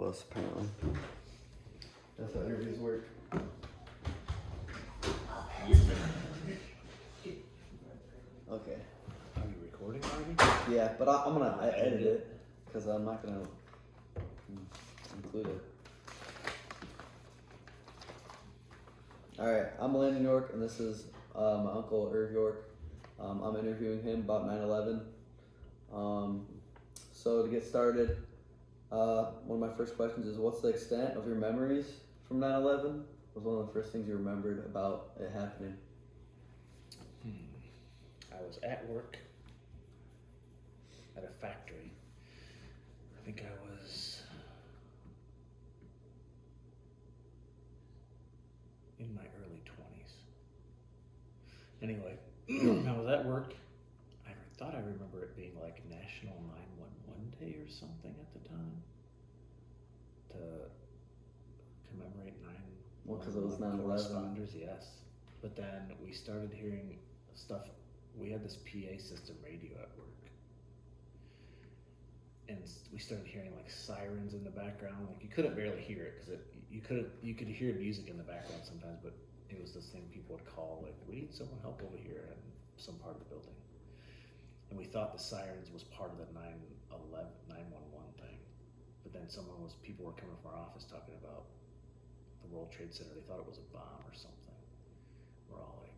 of us, apparently. That's how interviews work. Okay. Are you recording already? Yeah, but I'm gonna edit it because I'm not gonna include it. All right, I'm Landon York, and this is my uncle Irv York. I'm interviewing him about 9/11. So to get started, one of my first questions is, what's the extent of your memories from 9/11? What was one of the first things you remembered about it happening? I was at work at a factory. I think I was in my early 20s. Anyway, I was at work. I thought I remember it being like National 911 Day or something at the time to commemorate 9/11. Well, because it was 9/11. Corresponders, yes. But then we started hearing stuff. We had this PA system radio at work, and we started hearing like sirens in the background. Like you couldn't barely hear it because you could hear music in the background sometimes, but it was this thing people would call like, "We need someone help over here," in some part of the building. And we thought the sirens was part of the 911 thing, but then people were coming from our office talking about the World Trade Center. They thought it was a bomb or something. We're all like,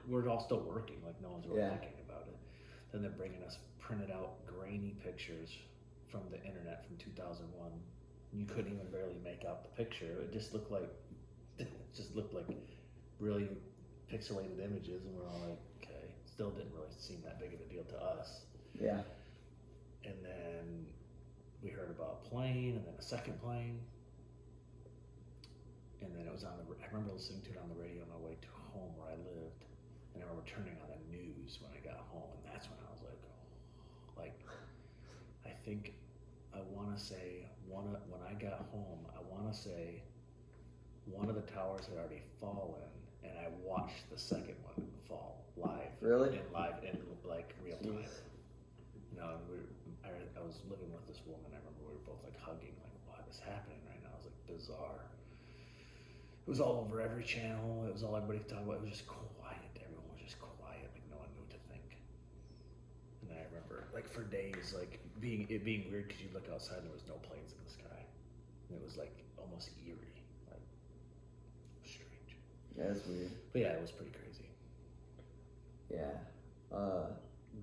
we're all still working, like no one's really thinking about it. Then they're bringing us printed out grainy pictures from the internet from 2001. You couldn't even barely make out the picture. It just looked like really pixelated images, and we're all like, okay. Still didn't really seem that big of a deal to us. Yeah. And then we heard about a plane, and then a second plane. And then it was I remember listening to it on the radio on my way to home where I lived, and I remember turning on the news when I got home, and that's when I was like, I think I want to say when I got home, I want to say one of the towers had already fallen, and I watched the second one fall live. Really? In like real time. You know, I was living with this woman. I remember we were both like hugging, like, what is happening right now? It was like bizarre. It was all over every channel. It was all everybody could talk about. It was just quiet. Everyone was just quiet. Like no one knew what to think. And then I remember, like for days, like being weird because you look outside and there was no planes in the sky. And it was like almost eerie, like strange. Yeah, it's weird. But yeah, it was pretty crazy. Yeah.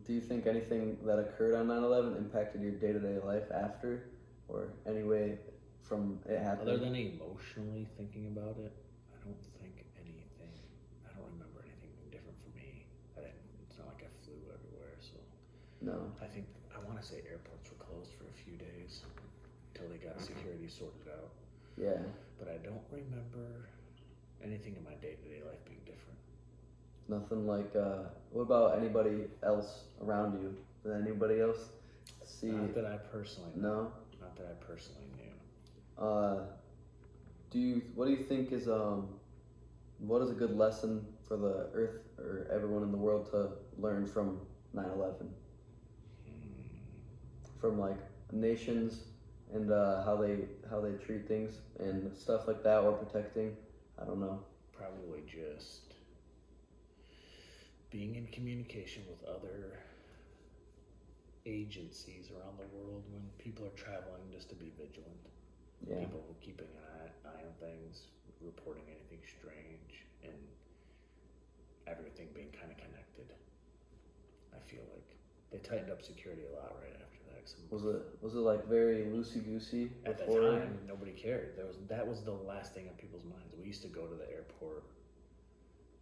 Do you think anything that occurred on 9/11 impacted your day-to-day life after, or any way from it happening? Other than emotionally thinking about it, I don't think anything. I don't remember anything being different for me. It's not like I flew everywhere, so. No. I want to say airports were closed for a few days until they got security sorted out. Yeah. But I don't remember anything in my day-to-day life being different. Nothing like, what about anybody else around you? Did anybody else see? Not that I personally knew. No? Not that I personally knew. What do you think is, what is a good lesson for the earth or everyone in the world to learn from 9/11? From like nations and how they treat things and stuff like that, or protecting, I don't know. Probably just being in communication with other agencies around the world when people are traveling, just to be vigilant. Yeah. People keeping an eye on things, reporting anything strange, and everything being kind of connected. I feel like they tightened up security a lot right after that. Was it like very loosey-goosey At the before? time, nobody cared. That was the last thing on people's minds. We used to go to the airport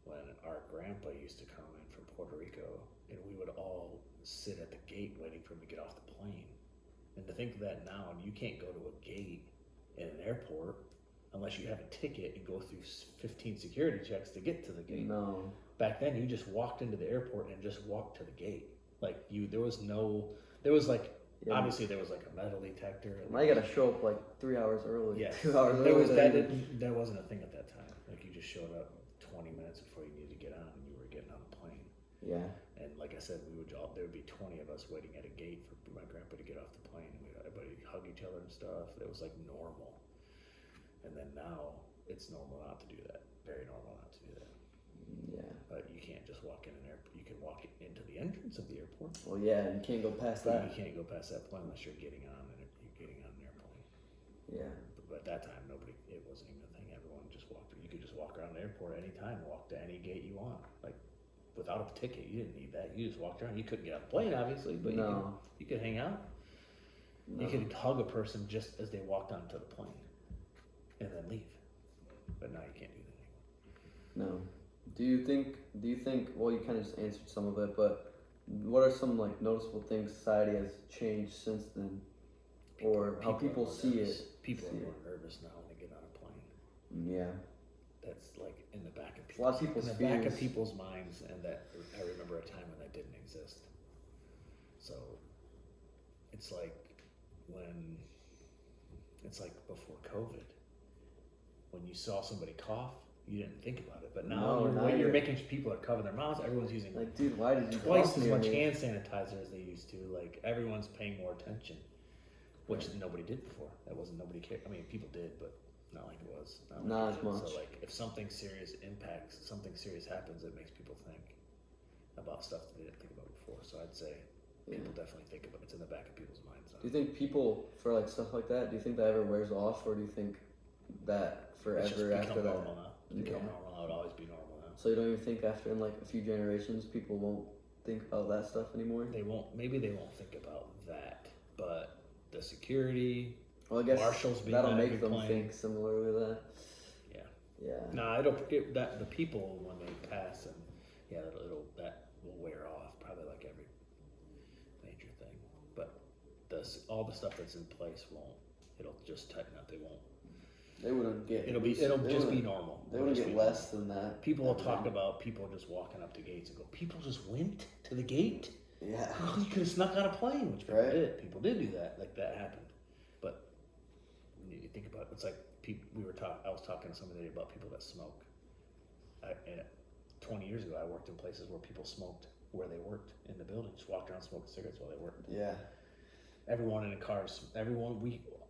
when our grandpa used to come in from Puerto Rico, and we would all sit at the gate waiting for him to get off the plane. And to think of that now, you can't go to a gate in an airport unless you have a ticket and go through 15 security checks to get to the gate. No. Back then, you just walked into the airport and just walked to the gate. Like obviously there was like a metal detector. And I gotta show up like 3 hours early. Yes. 2 hours early. That wasn't a thing at that time. Like you just showed up 20 minutes before you needed to get on, and you were getting on the plane. Yeah. And like I said, there would be 20 of us waiting at a gate for my grandpa to get off the plane. everybody hug each other and stuff. It was like normal. And then now it's normal not to do that. Very normal not to do that. Yeah. But you can't just walk in an airport. You can walk into the entrance of the airport. Well, yeah, and you can't go past But that. you can't go past that point unless you're getting on an airplane. Yeah. But at that time, it wasn't even a thing. Everyone just walked. You could just walk around the airport anytime, walk to any gate you want. Like, without a ticket, you didn't need that. You just walked around. You couldn't get on the plane, obviously, but No. you could hang out. No. You could hug a person just as they walked onto the plane and then leave. But now you can't do that anymore. No. Do you think, well, you kind of just answered some of it, but what are some like noticeable things society has changed since then? Or how people are more see nervous. it? People see are more nervous now when they get on a plane. Yeah. That's like in the back of A lot of people's back of fears. people's minds, and that I remember a time when that didn't exist. So it's like before COVID, when you saw somebody cough, you didn't think about it. But now No, now you're you're- making people are covering their mouths. Everyone's using Like, dude, why did you twice cough as near much me? hand sanitizer as they used to. Like everyone's paying more attention, which nobody did before. Nobody cared. I mean, people did, but not like it was. Not like as it did. much. So like, if something serious happens, it makes people think about stuff that they didn't think about before. So I'd say Yeah. people definitely think about it. It's in the back of people's minds now. Do you think people, for like stuff like that, do you think that ever wears off, or do you think that It's just forever become after that? normal now. It's become Yeah. normal now. It would always be normal now. So you don't even think after in like a few generations people won't think about that stuff anymore? Maybe they won't think about that, but the security. Well, I guess Marshals being that'll on make every them plane. think similarly to that. Yeah. Yeah. No, that the people when they pass and that will wear off probably like every major thing. But all the stuff that's in place won't. It'll just tighten up. They won't. They wouldn't get. It'll they just be wouldn't- normal. They It'll wouldn't just get be less than that. People will ever. talk about people just walking up to gates and go, people just went to the gate. Yeah. Oh, you could have snuck on a plane, which people Right. did. People did do that. Like that happened. But when you think about it, it's like I was talking to somebody about people that smoke. 20 years ago, I worked in places where people smoked where they worked in the building, just walked around smoking cigarettes while they worked. Yeah. Everyone in the cars,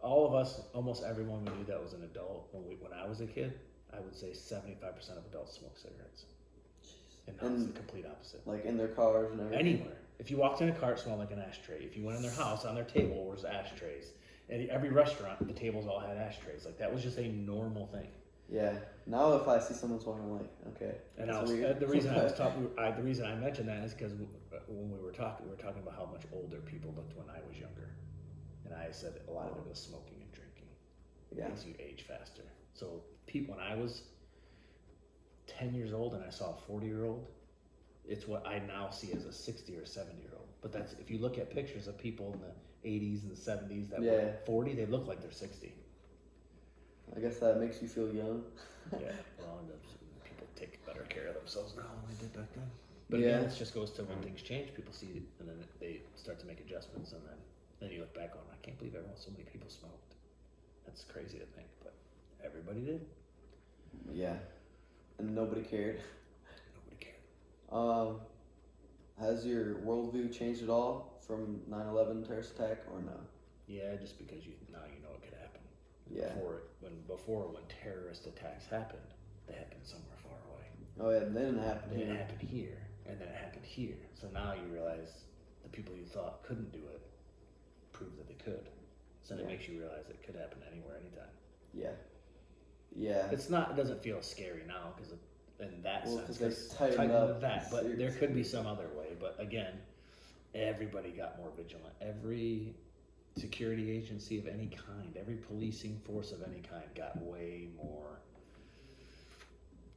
all of us, almost everyone we knew that was an adult when I was a kid, I would say 75% of adults smoke cigarettes. And now it's the complete opposite. Like in their cars and everything. Anywhere. If you walked in a car, it smelled like an ashtray. If you went in their house, on their table was ashtrays. And every restaurant, the tables all had ashtrays. Like that was just a normal thing. Yeah. Now if I see someone smoking, I'm like, okay. And that's I was, weird. the reason I was talking, the reason I mentioned that is because when we were talking about how much older people looked when I was younger, and I said a lot of it was smoking and drinking. Yeah. Makes you age faster. So when I was 10 years old and I saw a 40-year-old, it's what I now see as a 60 or 70-year-old. But that's if you look at pictures of people in the 80s and the 70s that were 40, they look like they're 60. I guess that makes you feel young. Yeah, well, and people take better care of themselves now than they did back then. But Yeah. again, it just goes to when things change, people see it, and then they start to make adjustments, and then you look back on, I can't believe so many people smoked. That's crazy to think, but everybody did. Yeah. And nobody cared. Nobody cared. Has your worldview changed at all from 9/11 terrorist attack or no? Yeah, just because now you know it could happen. Yeah. Before when terrorist attacks happened, they happened somewhere far away. Oh yeah, and then it happened Then it here. happened here, and then it happened here. So now you realize the people you thought couldn't do it proved that they could. So then Yeah. it makes you realize it could happen anywhere, anytime. Yeah. Yeah. It doesn't feel scary now because in that Well, sense, 'cause they 'cause tightened up that. But there seriously. could be some other way. But again, everybody got more vigilant. Every security agency of any kind, every policing force of any kind got way more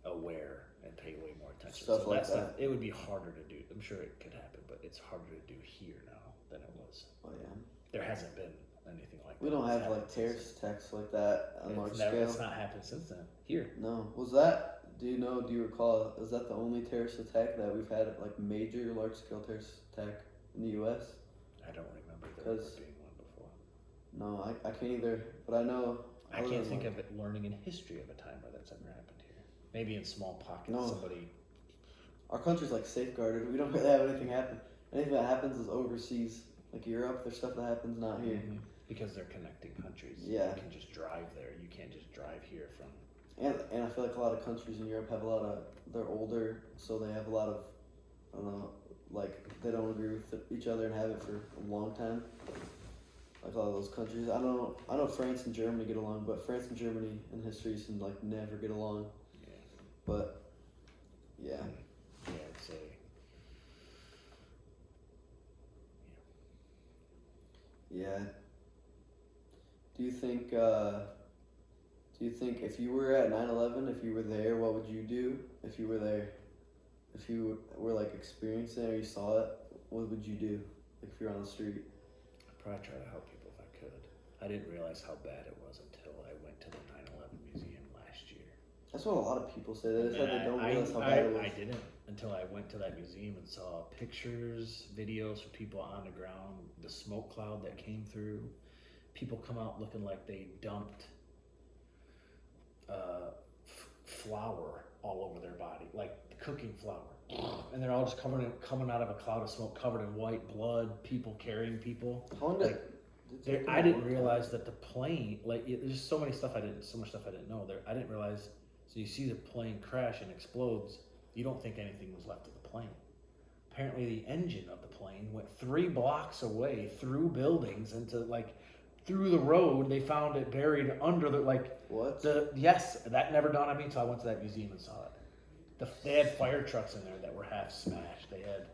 aware and pay way more attention. Stuff so like that stuff, that. it would be harder to do. I'm sure it could happen, but it's harder to do here now than it was. Oh yeah. There hasn't been anything like We that. don't that's have like happened terrorist attacks like that on large since. It's scale. not happened since then. Here. No. Was that? Do you recall? Is that the only terrorist attack that we've had, like major large scale terrorist attack in the U.S.? I don't remember there ever 'Cause- being one before. No, I can't either. But I know. I can't think of it learning in history of a time where that's ever happened here. Maybe in small pockets, No. somebody. Our country's like safeguarded. We don't really have anything happen. Anything that happens is overseas, like Europe. There's stuff that happens not here. Mhm. because they're connecting countries. Yeah. You can just drive there. You can't just drive here from. And I feel like a lot of countries in Europe have a lot of, they're older, so they have a lot of, I don't know, like they don't agree with each other and have it for a long time. Like a lot of those countries, I know France and Germany get along, but France and Germany in history seem like never get along. Yeah. But yeah, Yeah, I'd say. yeah. Do you think if you were at 9/11, if you were there, what would you do if you were there? If you were like experiencing it or you saw it, what would you do? Like if you're on the street? I'd probably try to help people if I could. I didn't realize how bad it was until I went to the 9/11 museum last year. That's what a lot of people say. They said And they don't I, realize how I, bad it was. I didn't until I went to that museum and saw pictures, videos of people on the ground, the smoke cloud that came through. People come out looking like they dumped flour all over their body, like cooking flour, and they're all just coming out of a cloud of smoke, covered in white blood. People carrying people. How long Like, did I didn't realize that the plane, like, there's just so much stuff I didn't know. I didn't realize. So you see the plane crash and explodes. You don't think anything was left of the plane. Apparently, the engine of the plane went 3 blocks away through buildings into through the road. They found it buried under What? Yes, that never dawned on me until I went to that museum and saw it. They had fire trucks in there that were half smashed. They had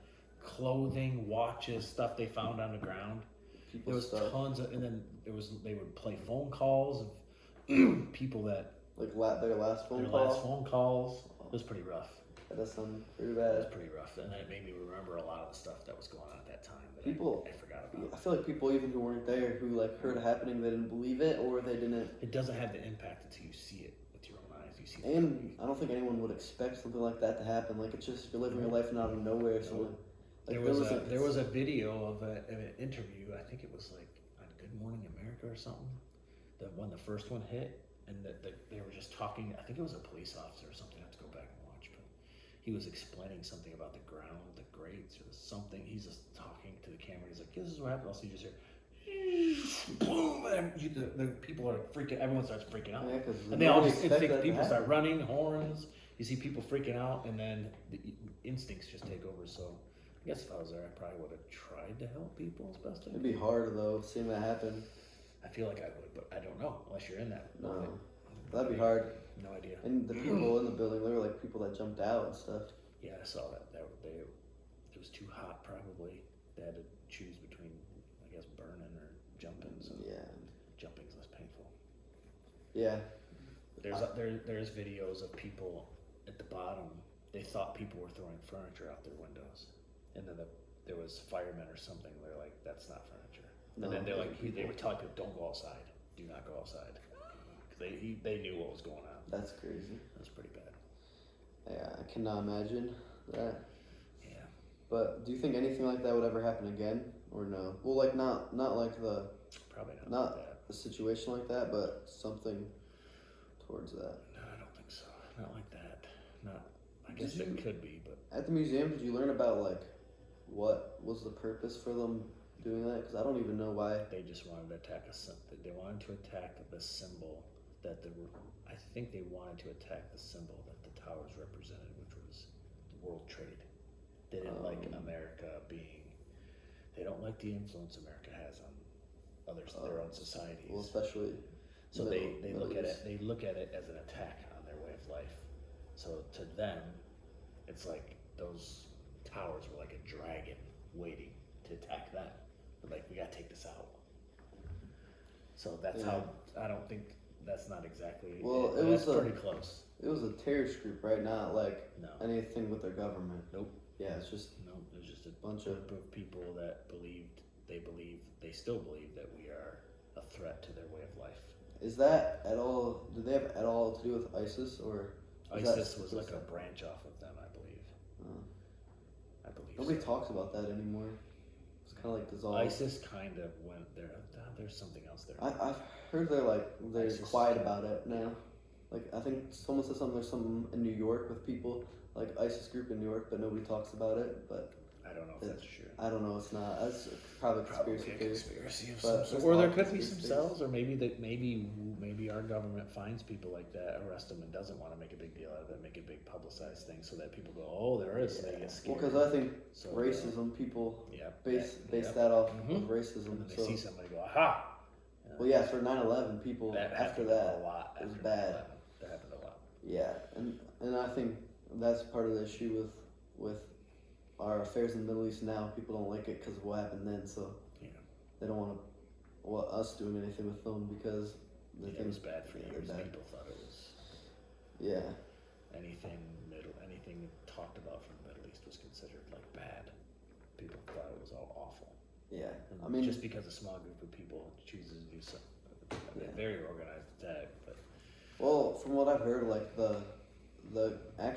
clothing, watches, stuff they found on the ground. People There was stuff. tons of, and then they would play phone calls of people that Like their last phone their call. last phone calls. It was pretty rough. That does sound pretty It was bad. pretty rough, and it made me remember a lot of the stuff that was going on at that time that People- I forgot I about. feel like people even who weren't there, who like heard it happening, they didn't believe it, or they didn't. It doesn't have the impact until you see it with your own eyes. You see, And I don't think anyone would expect something like that to happen. Like it's just you're living your life and out of nowhere. So like, there was a video of an interview. I think it was like on Good Morning America or something. When the first one hit, and they were just talking. I think it was a police officer or something. I have to go back and watch, but he was explaining something about the ground, the grates, or something. He's just talking to the camera. He's like, "This is what happened." Also, you just hear. Boom! And the people are freaking. Everyone starts freaking out, yeah, because and they all just people start running, horns. You see people freaking out, and then the instincts just take over. So, I guess if I was there, I probably would have tried to help people as best I It'd could. be hard though, seeing that happen. I feel like I would, but I don't know unless you're in that. No, moment. that'd be hard. No idea. And the people in the building, they were like people that jumped out and stuff. Yeah, I saw that. It was too hot. Probably they had to choose between, I guess, burning or jumping. So Yeah, jumping's less painful. yeah. There's videos of people at the bottom. They thought people were throwing furniture out their windows, and then there was firemen or something. They're like, "That's not furniture." No, And then they people. were telling people, "Don't go outside. Do not go outside." 'Cause they knew what was going on. That's crazy. That's pretty bad. Yeah, I cannot imagine that. Yeah. But do you think anything like that would ever happen again, or no? Well, like not like Probably not. Not- like that. a situation like that, but something towards that. No, I don't think so. Not like that. Not. I guess Did it you- could be, but At the museum, did you learn about like what was the purpose for them doing that? Because I don't even know why. they just wanted to attack They wanted to attack the symbol that I think they wanted to attack the symbol that the towers represented, which was the World Trade. They didn't like America being. They don't like the influence America has on their own societies. Well, especially. So they Middle look at East. it. They look at it as an attack on their way of life. So to them, it's like those towers were like a dragon waiting to attack them. But like, we gotta take this out. So that's how. I don't think that's not exactly. Well, it, it was that's a- pretty close. It was a terrorist group, right? Not like No, anything with their government. Nope. Yeah, it's just no, it was just a bunch of. group of people that they still believe that we are a threat to their way of life. Is that at all? Do they have at all to do with ISIS or? Is that ISIS was like a separate? branch off of them, I believe. Uh, I believe Nobody so. talks about that anymore. It's kind of like dissolved. ISIS kind of went there. There's something else there. I've heard they're ISIS quiet is- about it now. Like I think someone said something. There's something in New York with people like ISIS group in New York, but nobody talks about it. But I I don't know if that's true. I don't know. It's not. That's probably Probably conspiracy a theory. conspiracy of But some there's sort. a Or lot there of could be some conspiracy cells, or maybe our government finds people like that, arrest them, and doesn't want to make a big deal out of it, make a big publicized thing, so that people go, oh, there is, and they get Well, scared. because I think So, racism, people Yep, base yep. that off Mhm. of racism. And then they So, see somebody go, aha. well, yeah, for 9/11, people That after happened that, a lot. it was After bad. 9/11. That happened a lot. yeah, and I think that's part of the issue with our affairs in the Middle East now. People don't like it because of what happened then, so Yeah. they don't want us doing anything with them because they It think was bad for they're years. bad. People thought it was Yeah, anything talked about from the Middle East was considered like bad. People thought it was all awful. yeah. And I mean, just because a small group of people chooses to do something, I mean, Yeah. very organized attack, but well, from what I've heard, like the actual